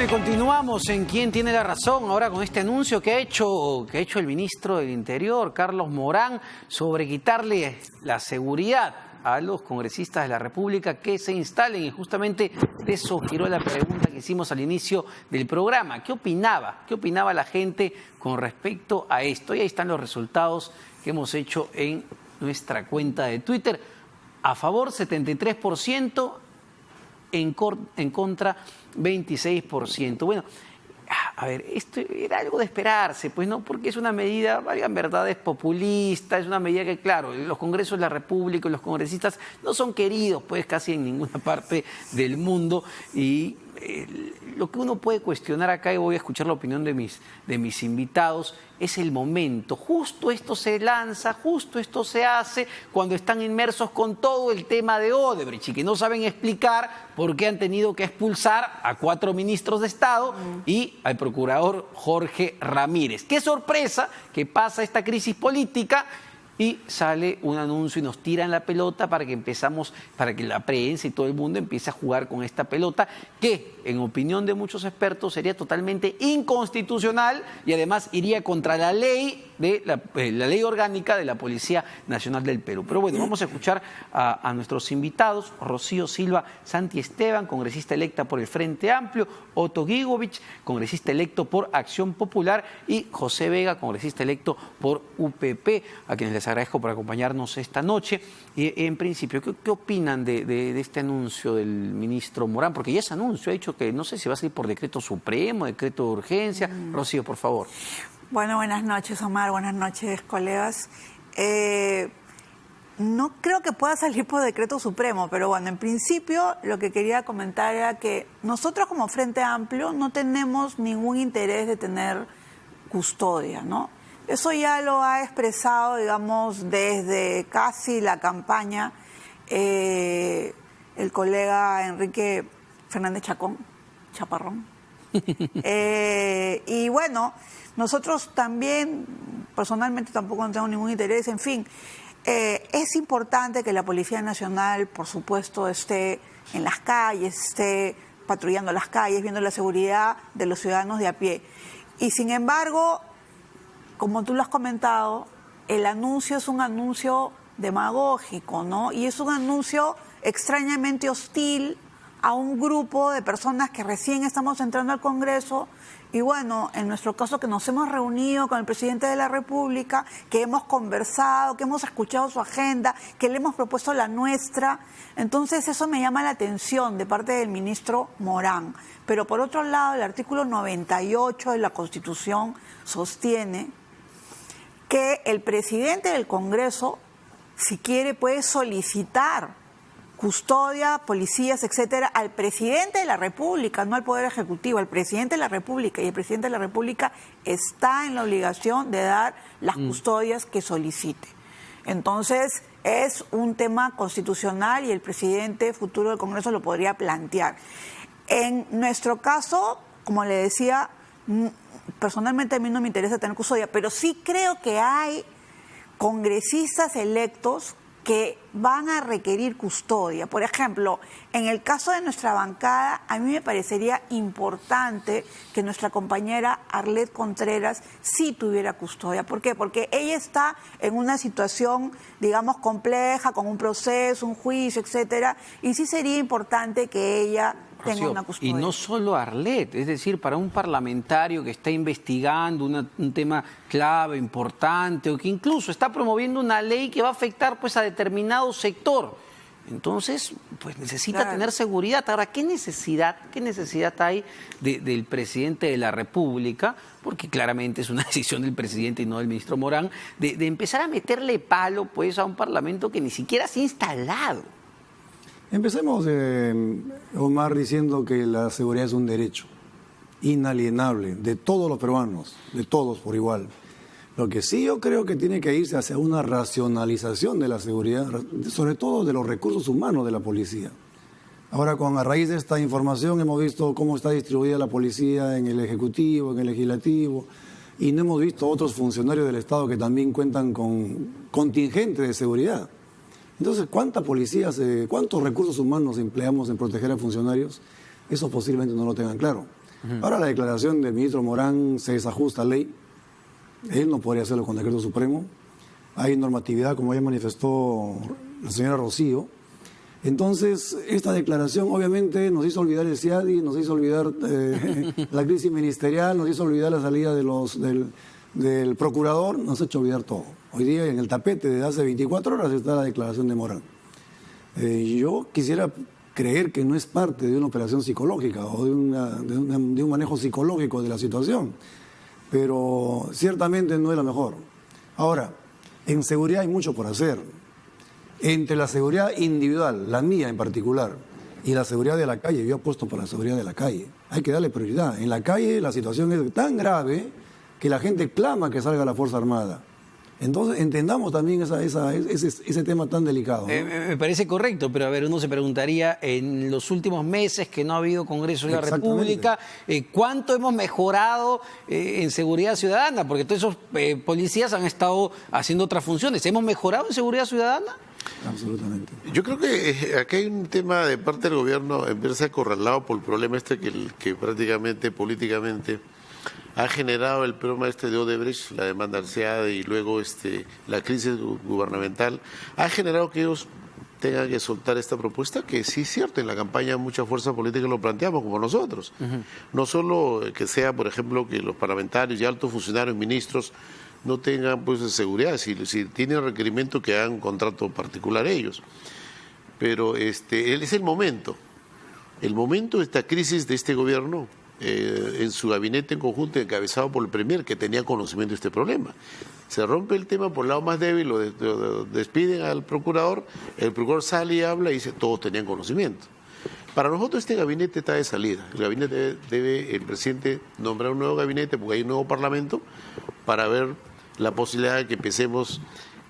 Y continuamos en Quién tiene la razón, ahora con este anuncio que ha hecho el ministro del Interior, Carlos Morán, sobre quitarle la seguridad a los congresistas de la República que se instalen. Y justamente de eso giró la pregunta que hicimos al inicio del programa. ¿Qué opinaba? ¿Qué opinaba la gente con respecto a esto? Y ahí están los resultados que hemos hecho en nuestra cuenta de Twitter. A favor 73%, en contra 26%. Bueno, a ver, esto era algo de esperarse, pues no, porque es una medida, valgan verdades, populista, es una medida que, claro, los congresos de la República y los congresistas no son queridos, pues, casi en ninguna parte del mundo, y lo que uno puede cuestionar acá, y voy a escuchar la opinión de mis invitados, es el momento. Justo esto se lanza, justo esto se hace cuando están inmersos con todo el tema de Odebrecht y que no saben explicar por qué han tenido que expulsar a 4 ministros de Estado y al procurador Jorge Ramírez. ¡Qué sorpresa que pasa esta crisis política! Y sale un anuncio y nos tiran la pelota para que la prensa y todo el mundo empiece a jugar con esta pelota que, en opinión de muchos expertos, sería totalmente inconstitucional y además iría contra la ley la ley orgánica de la Policía Nacional del Perú. Pero bueno, vamos a escuchar a nuestros invitados: Rocío Silva Santi Esteban, congresista electa por el Frente Amplio; Otto Gigovich, congresista electo por Acción Popular; y José Vega, congresista electo por UPP, a quienes les agradezco por acompañarnos esta noche. Y en principio, ¿qué opinan de este anuncio del ministro Morán? Porque ya ese anuncio ha dicho que no sé si va a salir por decreto supremo, decreto de urgencia. Rocío, por favor. Bueno, buenas noches, Omar, buenas noches, colegas. No creo que pueda salir por decreto supremo, pero bueno, en principio lo que quería comentar era que nosotros como Frente Amplio no tenemos ningún interés de tener custodia, ¿no? Eso ya lo ha expresado, digamos, desde casi la campaña el colega Enrique Fernández Chaparrón. Y bueno, nosotros también, personalmente tampoco no tengo ningún interés, en fin. Es importante que la Policía Nacional, por supuesto, esté en las calles, esté patrullando las calles, viendo la seguridad de los ciudadanos de a pie. Y sin embargo, como tú lo has comentado, el anuncio es un anuncio demagógico, ¿no? Y es un anuncio extrañamente hostil a un grupo de personas que recién estamos entrando al Congreso. Y bueno, en nuestro caso, que nos hemos reunido con el presidente de la República, que hemos conversado, que hemos escuchado su agenda, que le hemos propuesto la nuestra. Entonces eso me llama la atención de parte del ministro Morán. Pero por otro lado, el artículo 98 de la Constitución sostiene que el presidente del Congreso, si quiere, puede solicitar custodia, policías, etcétera, al presidente de la República, no al Poder Ejecutivo, al presidente de la República. Y el presidente de la República está en la obligación de dar las custodias que solicite. Entonces, es un tema constitucional y el presidente futuro del Congreso lo podría plantear. En nuestro caso, como le decía, personalmente a mí no me interesa tener custodia, pero sí creo que hay congresistas electos que van a requerir custodia. Por ejemplo, en el caso de nuestra bancada, a mí me parecería importante que nuestra compañera Arlet Contreras sí tuviera custodia. ¿Por qué? Porque ella está en una situación, digamos, compleja, con un proceso, un juicio, etcétera, y sí sería importante que ella tenga una custodia. Y no solo Arlet, es decir, para un parlamentario que está investigando un tema clave, importante, o que incluso está promoviendo una ley que va a afectar, pues, a determinado sector. Entonces, pues necesita tener seguridad. Ahora, ¿qué necesidad hay del presidente de la República? Porque claramente es una decisión del presidente y no del ministro Morán, de empezar a meterle palo, pues, a un parlamento que ni siquiera se ha instalado. Empecemos, Omar, diciendo que la seguridad es un derecho inalienable de todos los peruanos, de todos por igual. Lo que sí yo creo que tiene que irse hacia una racionalización de la seguridad, sobre todo de los recursos humanos de la policía. Ahora, a raíz de esta información, hemos visto cómo está distribuida la policía en el Ejecutivo, en el Legislativo, y no hemos visto otros funcionarios del Estado que también cuentan con contingentes de seguridad. Entonces, ¿cuántos recursos humanos empleamos en proteger a funcionarios? Eso posiblemente no lo tengan claro. Ahora la declaración del ministro Morán se desajusta a ley. Él no podría hacerlo con decreto supremo. Hay normatividad, como ya manifestó la señora Rocío. Entonces, esta declaración obviamente nos hizo olvidar el CIADI, nos hizo olvidar la crisis ministerial, nos hizo olvidar la salida del procurador, nos ha hecho olvidar todo. Hoy día en el tapete de hace 24 horas está la declaración de Morán. Yo quisiera creer que no es parte de una operación psicológica o de un manejo psicológico de la situación, pero ciertamente no es la mejor. Ahora, en seguridad hay mucho por hacer. Entre la seguridad individual, la mía en particular, y la seguridad de la calle, yo apuesto por la seguridad de la calle. Hay que darle prioridad. En la calle la situación es tan grave que la gente clama que salga la Fuerza Armada. Entonces entendamos también ese tema tan delicado, ¿no? Me parece correcto, pero a ver, uno se preguntaría, en los últimos meses que no ha habido Congreso de la República, ¿cuánto hemos mejorado en seguridad ciudadana? Porque todos esos policías han estado haciendo otras funciones. ¿Hemos mejorado en seguridad ciudadana? Absolutamente. Yo creo que aquí hay un tema de parte del gobierno, verse acorralado por el problema que prácticamente políticamente ha generado el problema de Odebrecht, la demanda al SEAD y luego la crisis gubernamental, ha generado que ellos tengan que soltar esta propuesta, que sí es cierto, en la campaña mucha fuerza política lo planteamos, como nosotros. No solo que sea, por ejemplo, que los parlamentarios y altos funcionarios, ministros, no tengan pues seguridad, si tienen requerimiento que hagan un contrato particular ellos. Pero es el momento de esta crisis de este gobierno, en su gabinete en conjunto encabezado por el Premier, que tenía conocimiento de este problema. Se rompe el tema por el lado más débil, lo despiden al procurador, el procurador sale y habla y dice, todos tenían conocimiento. Para nosotros este gabinete está de salida. El gabinete el presidente nombrar un nuevo gabinete porque hay un nuevo parlamento para ver la posibilidad de que empecemos,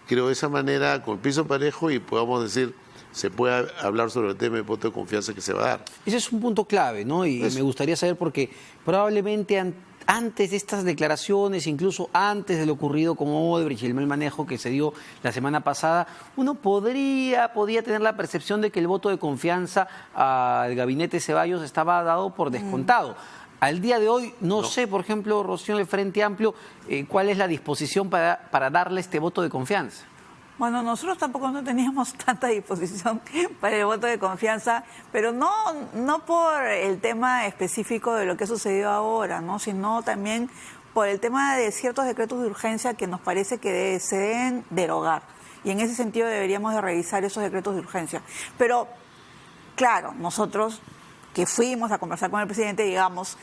creo, de esa manera, con el piso parejo y podamos decir, se puede hablar sobre el tema de voto de confianza que se va a dar. Ese es un punto clave, ¿no? Y me gustaría saber porque probablemente antes de estas declaraciones, incluso antes de lo ocurrido con Odebrecht y el mal manejo que se dio la semana pasada, uno podía tener la percepción de que el voto de confianza al gabinete Ceballos estaba dado por descontado. Al día de hoy, no sé, por ejemplo, Rocío, del Frente Amplio, cuál es la disposición para darle este voto de confianza. Bueno, nosotros tampoco no teníamos tanta disposición para el voto de confianza, pero no por el tema específico de lo que ha sucedido ahora, ¿no? Sino también por el tema de ciertos decretos de urgencia que nos parece que se deben derogar. Y en ese sentido deberíamos de revisar esos decretos de urgencia. Pero, claro, nosotros que fuimos a conversar con el presidente, digamos,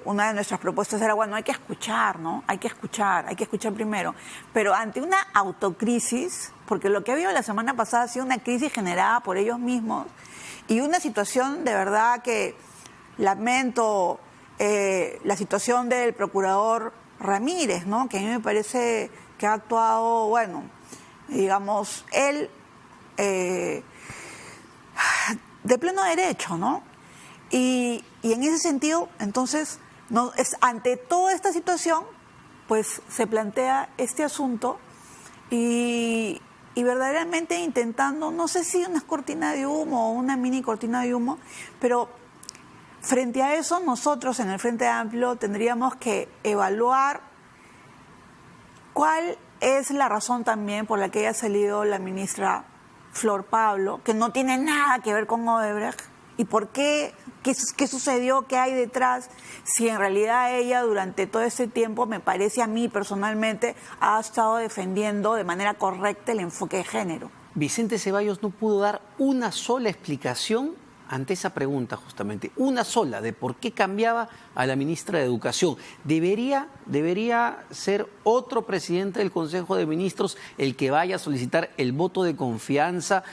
una de nuestras propuestas era, bueno, hay que escuchar, ¿no? Hay que escuchar primero. Pero ante una autocrisis, porque lo que ha habido la semana pasada ha sido una crisis generada por ellos mismos y una situación de verdad que lamento, la situación del procurador Ramírez, ¿no? Que a mí me parece que ha actuado, bueno, digamos, él de pleno derecho, ¿no? Y en ese sentido, entonces, ante toda esta situación, pues se plantea este asunto y verdaderamente intentando, no sé si una cortina de humo o una mini cortina de humo, pero frente a eso nosotros en el Frente Amplio tendríamos que evaluar cuál es la razón también por la que haya salido la ministra Flor Pablo, que no tiene nada que ver con Odebrecht, y por qué sucedió, qué hay detrás, si en realidad ella durante todo este tiempo, me parece a mí personalmente, ha estado defendiendo de manera correcta el enfoque de género. Vicente Ceballos no pudo dar una sola explicación ante esa pregunta, justamente, una sola, de por qué cambiaba a la ministra de Educación. ¿Debería ser otro presidente del Consejo de Ministros el que vaya a solicitar el voto de confianza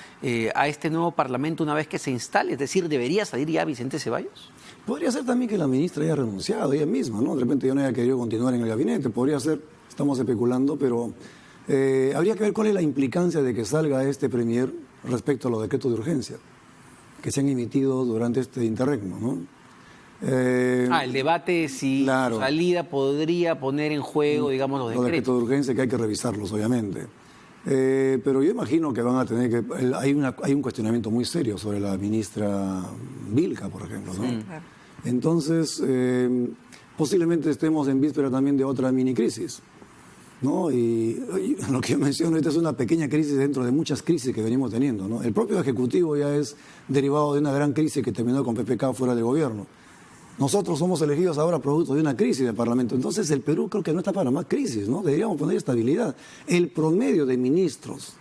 a este nuevo Parlamento una vez que se instale? Es decir, ¿debería salir ya Vicente Ceballos? Podría ser también que la ministra haya renunciado, ella misma, ¿no? De repente ya no haya querido continuar en el gabinete, podría ser, estamos especulando, pero habría que ver cuál es la implicancia de que salga este premier respecto a los decretos de urgencia que se han emitido durante este interregno, ¿no? El debate si claro, su salida podría poner en juego, digamos, los decretos de urgencia, que hay que revisarlos, obviamente. Pero yo imagino que van a tener que... Hay un cuestionamiento muy serio sobre la ministra Vilca, por ejemplo, ¿no? Sí, claro. Entonces, posiblemente estemos en víspera también de otra mini crisis, ¿no? Y lo que yo menciono, esta es una pequeña crisis dentro de muchas crisis que venimos teniendo, ¿no? El propio Ejecutivo ya es derivado de una gran crisis que terminó con PPK fuera del gobierno. Nosotros somos elegidos ahora producto de una crisis del Parlamento. Entonces el Perú creo que no está para más crisis, ¿no? Deberíamos poner estabilidad. El promedio de ministros,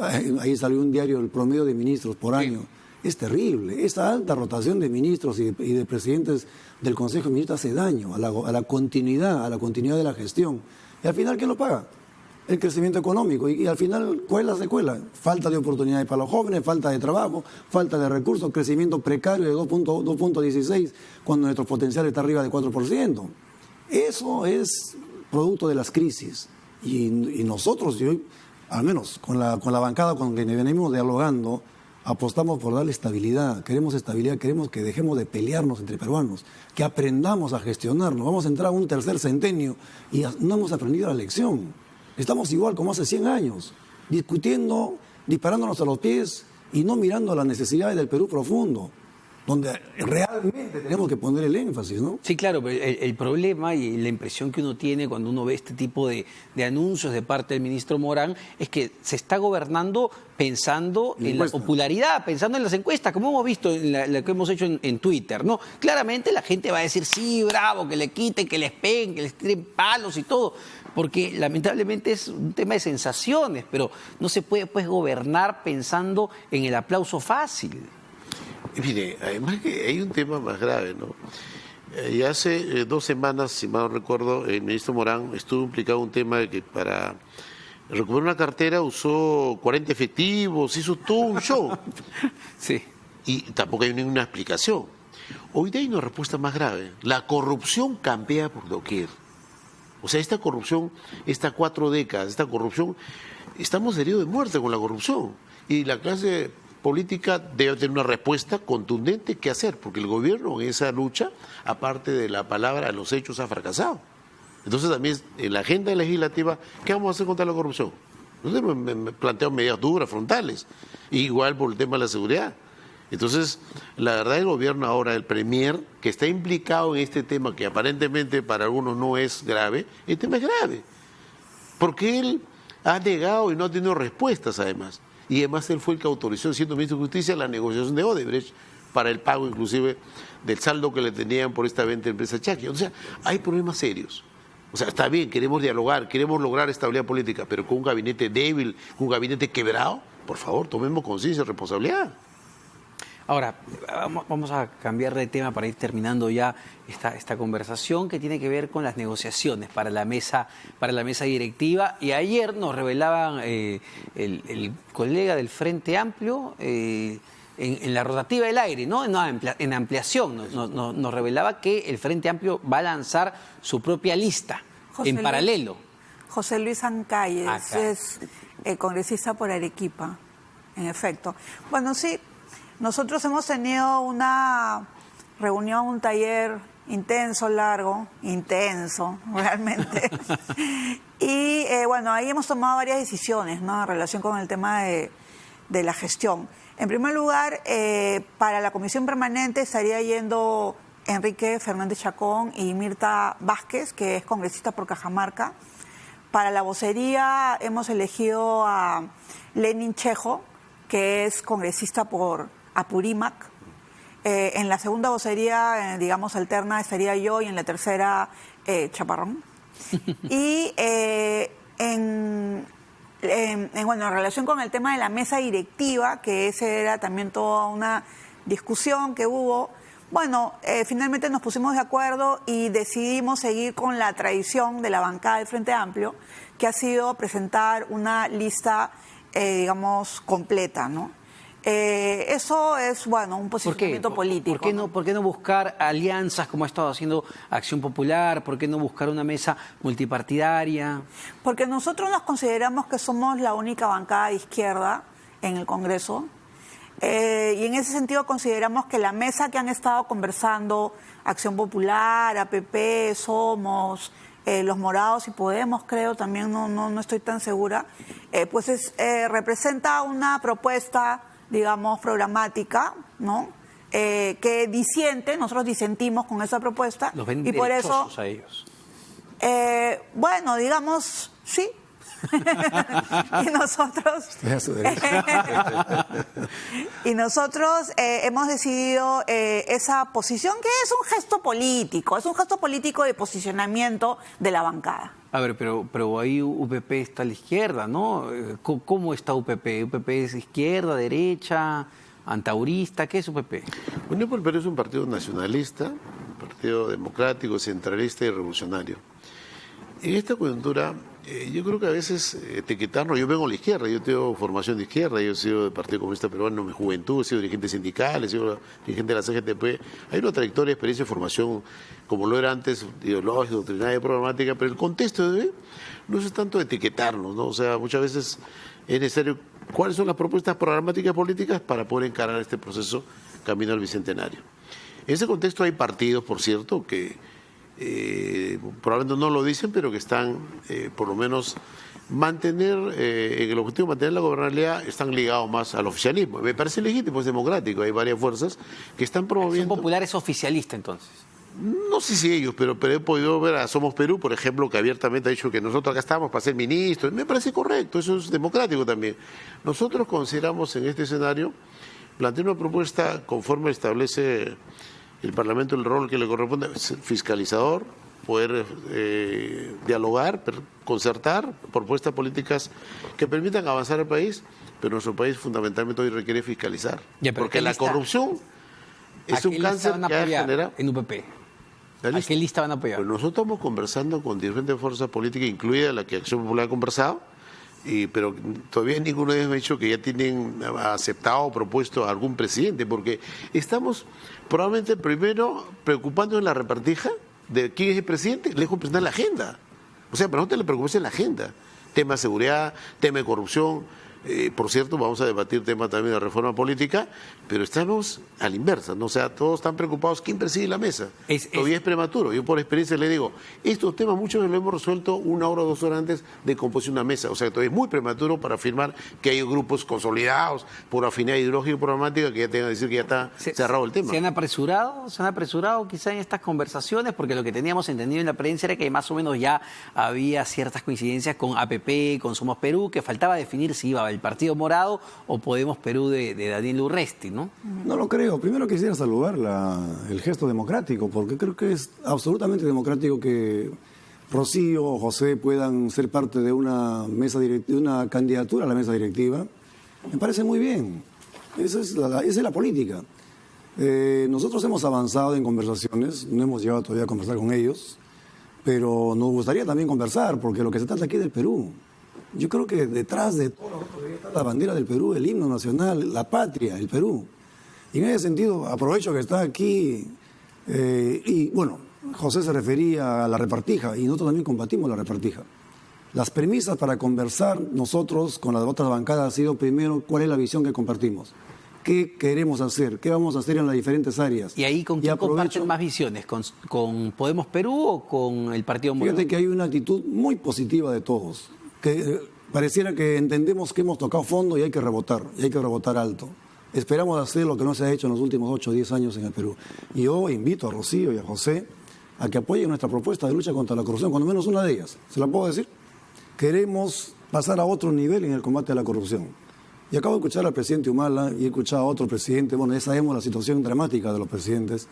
ahí salió un diario, el promedio de ministros por año, es terrible. Esta alta rotación de ministros y de presidentes del Consejo de Ministros hace daño a la continuidad de la gestión. Y al final, ¿quién lo paga? El crecimiento económico. Y al final, ¿cuál es la secuela? Falta de oportunidades para los jóvenes, falta de trabajo, falta de recursos, crecimiento precario de 2.16, cuando nuestro potencial está arriba de 4%. Eso es producto de las crisis. Y nosotros, al menos con la bancada con que venimos dialogando, apostamos por darle estabilidad, queremos que dejemos de pelearnos entre peruanos, que aprendamos a gestionarnos. Vamos a entrar a un tercer centenio y no hemos aprendido la lección. Estamos igual como hace 100 años, discutiendo, disparándonos a los pies y no mirando las necesidades del Perú profundo, donde realmente tenemos que poner el énfasis, ¿no? Sí, claro, pero el problema y la impresión que uno tiene cuando uno ve este tipo de anuncios de parte del ministro Morán es que se está gobernando pensando en la popularidad, pensando en las encuestas, como hemos visto en la que hemos hecho en Twitter, ¿no? Claramente la gente va a decir, sí, bravo, que le quiten, que les peguen, que les tiren palos y todo, porque lamentablemente es un tema de sensaciones, pero no se puede pues gobernar pensando en el aplauso fácil. Mire, además que hay un tema más grave, ¿no? Ya hace 2 semanas, si mal no recuerdo, el ministro Morán estuvo implicado en un tema de que para recuperar una cartera usó 40 efectivos, hizo todo un show. Sí. Y tampoco hay ninguna explicación. Hoy día hay una respuesta más grave. La corrupción campea por doquier. O sea, esta corrupción, estas 4 décadas, esta corrupción, estamos heridos de muerte con la corrupción. Y la clase política debe tener una respuesta contundente qué hacer, porque el gobierno en esa lucha, aparte de la palabra, los hechos ha fracasado. Entonces también en la agenda legislativa, ¿qué vamos a hacer contra la corrupción? Nosotros me planteo medidas duras, frontales, igual por el tema de la seguridad. Entonces, la verdad, el gobierno ahora, el premier, que está implicado en este tema, que aparentemente para algunos no es grave, el tema es grave, porque él ha negado y no ha tenido respuestas además. Y además él fue el que autorizó, siendo ministro de Justicia, la negociación de Odebrecht para el pago inclusive del saldo que le tenían por esta venta de empresa Chacchi. O sea, hay problemas serios. O sea, está bien, queremos dialogar, queremos lograr estabilidad política, pero con un gabinete débil, con un gabinete quebrado, por favor, tomemos conciencia y responsabilidad. Ahora, vamos a cambiar de tema para ir terminando ya esta conversación que tiene que ver con las negociaciones para la mesa directiva. Y ayer nos revelaban el colega del Frente Amplio en la rotativa del aire, ¿no? En ampliación, nos revelaba que el Frente Amplio va a lanzar su propia lista en paralelo. José Luis Ancayes es congresista por Arequipa, en efecto. Bueno, sí. Nosotros hemos tenido una reunión, un taller intenso, largo, intenso, realmente. Y bueno, ahí hemos tomado varias decisiones, ¿no?, en relación con el tema de la gestión. En primer lugar, para la comisión permanente estaría yendo Enrique Fernández Chacón y Mirta Vázquez, que es congresista por Cajamarca. Para la vocería hemos elegido a Lenin Chejo, que es congresista por Apurímac. En la segunda vocería, digamos, alterna estaría yo, y en la tercera, Chaparrón. Y en relación con el tema de la mesa directiva, que ese era también toda una discusión que hubo, bueno, finalmente nos pusimos de acuerdo y decidimos seguir con la tradición de la bancada del Frente Amplio, que ha sido presentar una lista, digamos, completa, ¿no? Eso es, bueno, un posicionamiento político. ¿Por qué no buscar alianzas como ha estado haciendo Acción Popular? ¿Por qué no buscar una mesa multipartidaria? Porque nosotros nos consideramos que somos la única bancada de izquierda en el Congreso. Y en ese sentido consideramos que la mesa que han estado conversando Acción Popular, APP, Somos, Los Morados y Podemos, creo, también no estoy tan segura, pues representa una propuesta, digamos, programática, ¿no?, que disiente, nosotros disentimos con esa propuesta. Los ven y por eso, derechosos a ellos. bueno, digamos, sí. Y nosotros Es a su derecho. y nosotros hemos decidido esa posición, que es un gesto político de posicionamiento de la bancada. A ver, pero ahí UPP está a la izquierda, ¿no? ¿Cómo está UPP? ¿UPP es izquierda, derecha, antaurista? ¿Qué es UPP? Unión por el Perú es un partido nacionalista, un partido democrático, centralista y revolucionario. En esta coyuntura, yo creo que a veces etiquetarnos, yo vengo a la izquierda, yo tengo formación de izquierda, yo he sido del Partido Comunista Peruano en mi juventud, he sido dirigente sindical, he sido dirigente de la CGTP. Hay una trayectoria, experiencia y formación, como lo era antes, ideológica, doctrinaria, programática, pero el contexto de hoy no es tanto etiquetarnos, ¿no? O sea, muchas veces es necesario cuáles son las propuestas programáticas políticas para poder encarar este proceso camino al Bicentenario. En ese contexto hay partidos, por cierto, que probablemente no lo dicen, pero que están, por lo menos, mantener, en el objetivo de mantener la gobernabilidad, están ligados más al oficialismo. Me parece legítimo, es democrático, hay varias fuerzas que están promoviendo... Acción Popular es oficialista, entonces. No sé si ellos, pero he podido ver a Somos Perú, por ejemplo, que abiertamente ha dicho que nosotros acá estamos para ser ministros. Me parece correcto, eso es democrático también. Nosotros consideramos en este escenario plantear una propuesta conforme establece el Parlamento, el rol que le corresponde, fiscalizador, poder dialogar, concertar propuestas políticas que permitan avanzar el país, pero nuestro país fundamentalmente hoy requiere fiscalizar. Ya, pero porque ¿qué la lista? corrupción es un cáncer que ha generado... en UPP? ¿A qué lista van a apoyar? Pues nosotros estamos conversando con diferentes fuerzas políticas, incluida la que Acción Popular ha conversado, pero todavía ninguno de ellos me ha dicho que ya tienen aceptado o propuesto a algún presidente, porque estamos probablemente primero preocupándonos en la repartija de quién es el presidente, lejos de presentar la agenda. O sea, para nosotros la preocupación es la agenda. Tema de seguridad, tema de corrupción. Por cierto, vamos a debatir tema también de reforma política, pero estamos a la inversa, ¿no? O sea, todos están preocupados quién preside la mesa. Todavía es prematuro. Yo por experiencia le digo, estos temas muchos los hemos resuelto 1 hora o 2 horas antes de composición de una mesa. O sea, todavía es muy prematuro para afirmar que hay grupos consolidados por afinidad ideológica y programática que ya tengan que decir que ya está cerrado el tema. ¿Se han apresurado quizá en estas conversaciones? Porque lo que teníamos entendido en la prensa era que más o menos ya había ciertas coincidencias con APP, con Somos Perú, que faltaba definir si iba el Partido Morado o Podemos Perú de Daniel Urresti, ¿no? No lo creo. Primero quisiera saludar el gesto democrático, porque creo que es absolutamente democrático que Rocío o José puedan ser parte de una mesa de una candidatura a la mesa directiva. Me parece muy bien. Esa es la política. Nosotros hemos avanzado en conversaciones, no hemos llegado todavía a conversar con ellos, pero nos gustaría también conversar, porque lo que se trata aquí es del Perú. Yo creo que detrás de todo está la bandera del Perú, el himno nacional, la patria, el Perú. Y en ese sentido, aprovecho que está aquí, y bueno, José se refería a la repartija, y nosotros también combatimos la repartija. Las premisas para conversar nosotros con las otras bancadas ha sido, primero, cuál es la visión que compartimos. ¿Qué queremos hacer? ¿Qué vamos a hacer en las diferentes áreas? ¿Y ahí con quién comparten más visiones? ¿Con Podemos Perú o con el Partido Morado? Fíjate que hay una actitud muy positiva de todos, que pareciera que entendemos que hemos tocado fondo y hay que rebotar alto. Esperamos hacer lo que no se ha hecho en los últimos 8 o 10 años en el Perú. Y yo invito a Rocío y a José a que apoyen nuestra propuesta de lucha contra la corrupción, cuando menos una de ellas. ¿Se la puedo decir? Queremos pasar a otro nivel en el combate a la corrupción. Y acabo de escuchar al presidente Humala y he escuchado a otro presidente. Bueno, ya sabemos la situación dramática de los presidentes,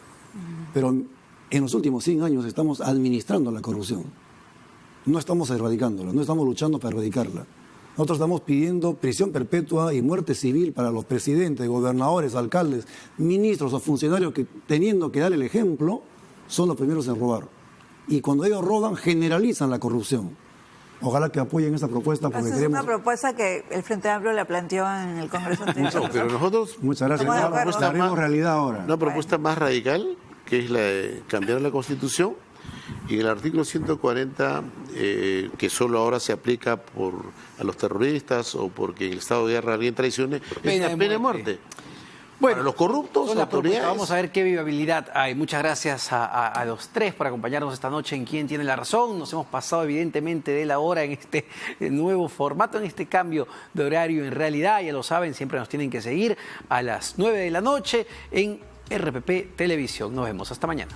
pero en los últimos 100 años estamos administrando la corrupción. No estamos erradicándola, no estamos luchando para erradicarla. Nosotros estamos pidiendo prisión perpetua y muerte civil para los presidentes, gobernadores, alcaldes, ministros o funcionarios que, teniendo que dar el ejemplo, son los primeros en robar. Y cuando ellos roban, generalizan la corrupción. Ojalá que apoyen esta propuesta porque Esa es una propuesta que el Frente Amplio la planteó en el Congreso anterior. No, pero nosotros... Muchas gracias. Estamos de acuerdo. Propuesta haremos realidad ahora. Una propuesta más radical, que es la de cambiar la Constitución, y el artículo 140, que solo ahora se aplica a los terroristas o porque en el estado de guerra alguien traicione, es la pena de muerte. Bueno, para los corruptos, autoridades. Vamos a ver qué viabilidad hay. Muchas gracias a los tres por acompañarnos esta noche en Quién Tiene la Razón. Nos hemos pasado evidentemente de la hora en este nuevo formato, en este cambio de horario. En realidad, ya lo saben, siempre nos tienen que seguir a las 9 de la noche en RPP Televisión. Nos vemos hasta mañana.